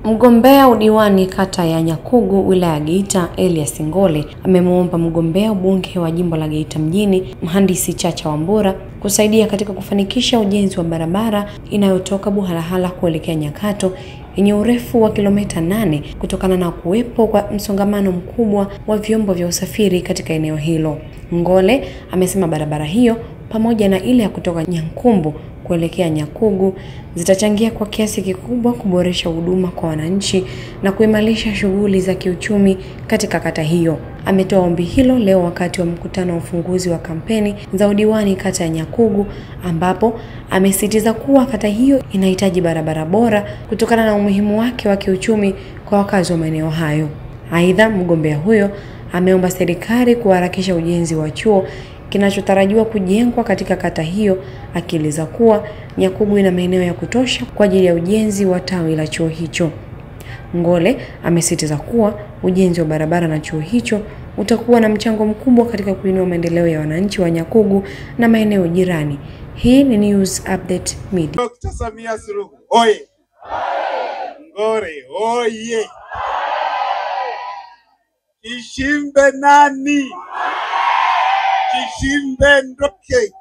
Mgombea udiwani kata ya Nyakugu wilaya ya Geita Elias Ngole amemuomba mgombea ubunge wa jimbo la Geita mjini Mhandisi Chacha Wambura kusaidia katika kufanikisha ujenzi wa barabara inayotoka Buhalahala kuelekea Nyakato yenye urefu wa kilomita 8 kutokana na kuwepo kwa msongamano mkubwa wa vyombo vya usafiri katika eneo hilo. Ngole amesema barabara hiyo pamoja na ile ya kutoka Nyankumbu kuelekea Nyakugu zitachangia kwa kiasi kikubwa kuboresha huduma kwa wananchi na kuimarisha shughuli za kiuchumi katika kata hiyo. Ametoa ombi hilo leo wakati wa mkutano wa ufunguzi wa kampeni za udiwani kata ya Nyakugu, ambapo amesisitiza kuwa kata hiyo inahitaji barabara bora kutokana na umuhimu wake wa kiuchumi kwa wakazi wa maeneo hayo. Aidha, mgombea huyo ameomba serikali kuharakisha ujenzi wa chuo kinachotarajiwa kujengwa katika kata hiyo, akieleza kuwa Nyakugu ina maeneo ya kutosha kwa ajili ya ujenzi wa tawi la chuo hicho. Ngole amesisitiza kuwa ujenzi wa barabara na chuo hicho utakuwa na mchango mkubwa katika kuinua maendeleo ya wananchi wa Nyakugu na maeneo jirani. Hii ni News Update Media. Dr. Samia Suluhu oye! Ngore oye! Kishimbe nani? Kishimbe ndoke.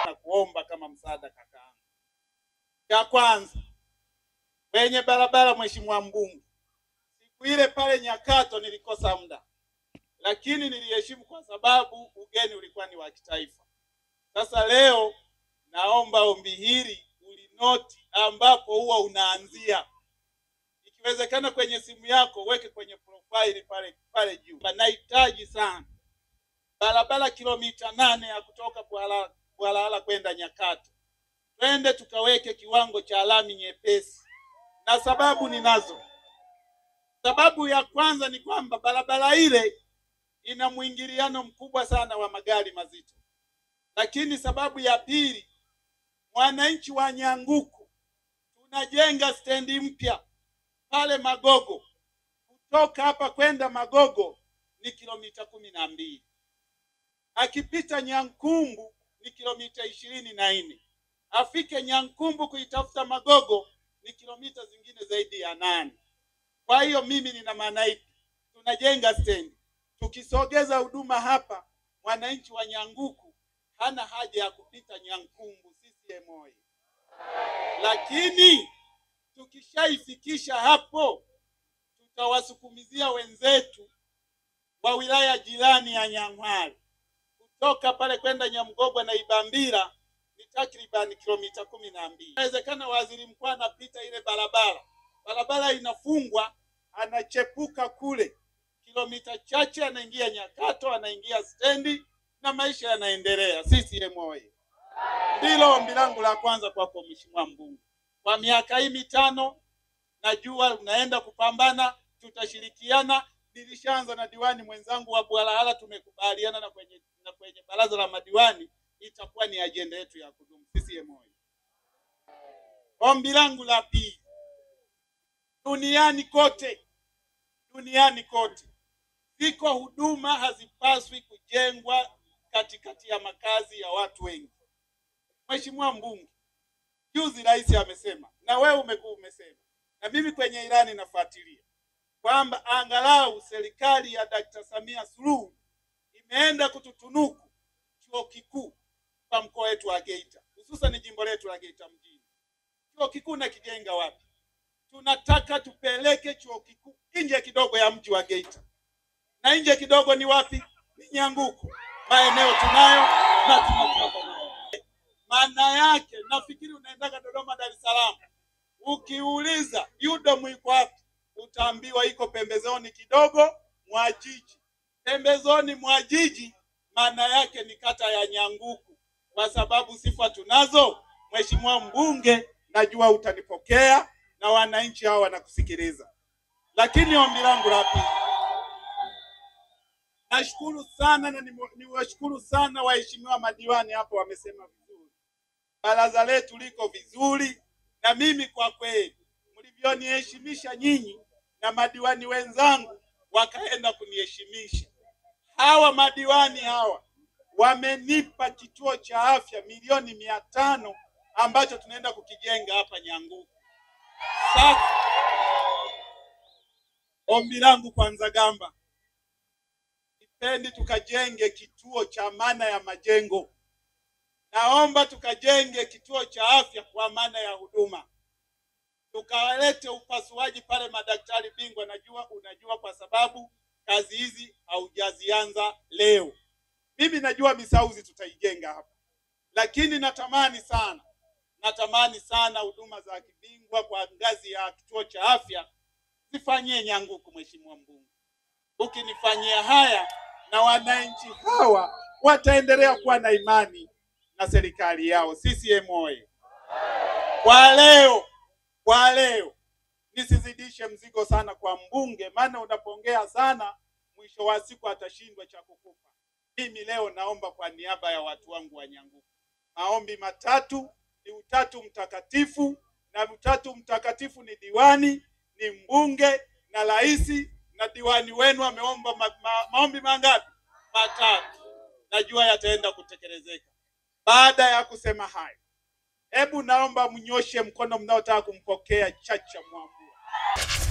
Na kuomba kama msaada kakaangu. Ya kwanza, kwenye barabara mheshimiwa mbunge, siku ile pale Nyakato nilikosa muda, lakini niliheshimu kwa sababu ugeni ulikuwa ni wa kitaifa. Sasa leo naomba ombi hili ulinoti ambapo huwa unaanzia. Ikiwezekana kwenye simu yako weke kwenye profile pale juu. Nahitaji sana barabara kilomita 8 ya kutoka Buhalahala kwenda Nyakato. Twende tukaweke kiwango cha lami nyepesi. Na sababu ninazo. Sababu ya kwanza ni kwamba barabara ile ina mwingiliano mkubwa sana wa magari mazito. Lakini sababu ya pili, wananchi wa Nyanguku tunajenga stendi mpya pale Magogo. Kutoka hapa kwenda Magogo ni kilomita 12. Akipita Nyankumbu ni kilomita 24. Afike Nyankumbu kuitafuta Magogo ni kilomita zingine zaidi ya 8. Kwa hiyo mimi nina maana hii, tunajenga stendi. Tukisogeza huduma hapa, wananchi wa Nyanguku hana haja ya kupita Nyankumbu CCM oye. Lakini tukishaifikisha hapo, tutawasukumizia wenzetu wa wilaya jirani ya Nyang'hwale. Kutoka pale kwenda Nyamgogwa na Ibambira ni takriban kilomita 12. Inawezekana waziri mkuu anapita ile barabara inafungwa, anachepuka kule kilomita chache, anaingia Nyakato, anaingia stendi na maisha yanaendelea. CCM oye! Ndilo ombi langu la kwanza kwako mheshimiwa mbunge. Kwa miaka hii 5 najua unaenda kupambana, tutashirikiana. Nilishaanza na diwani mwenzangu wa Buhalahala, tumekubaliana na kwenye baraza la madiwani itakuwa ni ajenda yetu ya kudumu. CCM oye! Ombi langu la pili, duniani kote ziko huduma hazipaswi kujengwa katikati ya makazi ya watu wengi. Mheshimiwa mbunge, juzi rais amesema na wewe umesema na mimi kwenye ilani nafuatilia kwamba angalau serikali ya Dr. Samia Suluhu imeenda kututunuku chuo kikuu kwa mkoa wetu wa Geita, hususan jimbo letu la Geita mjini. Chuo kikuu na kijenga wapi? Tunataka tupeleke chuo kikuu nje kidogo ya mji wa Geita. Na nje kidogo ni wapi? Ni Nyanguku. Maeneo tunayo na tunataka. Maana yake nafikiri unaenda Dodoma, Dar es Salaam, ukiuliza UDOM iko wapi, utaambiwa iko pembezoni kidogo mwa jiji. Pembezoni mwa jiji maana yake ni kata ya Nyanguku. Kwa sababu sifa tunazo, mheshimiwa mbunge, najua utanipokea na wananchi hao wanakusikiliza. Lakini ombi langu la pili, nashukuru sana na niwashukuru sana waheshimiwa madiwani hapo, wamesema vizuri. Baraza letu liko vizuri, na mimi kwa kweli mlivyoniheshimisha nyinyi na madiwani wenzangu wakaenda kuniheshimisha. Hawa madiwani hawa wamenipa kituo cha afya milioni 500 ambacho tunaenda kukijenga hapa Nyanguku. Sasa ombi langu kwa Nzagamba, nipendi tukajenge kituo cha maana ya majengo. Naomba tukajenge kituo cha afya kwa maana ya huduma. Tukawalete upasuaji pale madaktari bingwa. Unajua kwa sababu kazi hizi haujazianza leo. Mimi najua Misauzi tutaijenga hapa. Lakini natamani sana huduma za kibingwa kwa ngazi ya kituo cha afya zifanyie Nyanguku, Mheshimiwa Mbunge. Ukinifanyia haya na wananchi hawa wataendelea kuwa na imani na serikali yao. CCM oyee! Kwa leo nisizidishe mzigo sana kwa mbunge, maana unapoongea sana mwisho wa siku atashindwa cha kukupa. Mimi leo naomba kwa niaba ya watu wangu wa Nyanguku. Maombi matatu, ni Utatu Mtakatifu, na Utatu Mtakatifu ni diwani, ni mbunge na rais, na diwani wenu ameomba maombi mangapi? Matatu. Najua yataenda kutekelezeka. Baada ya kusema haya, hebu naomba mnyoshe mkono mnaotaka kumpokea Chacha Mwambura.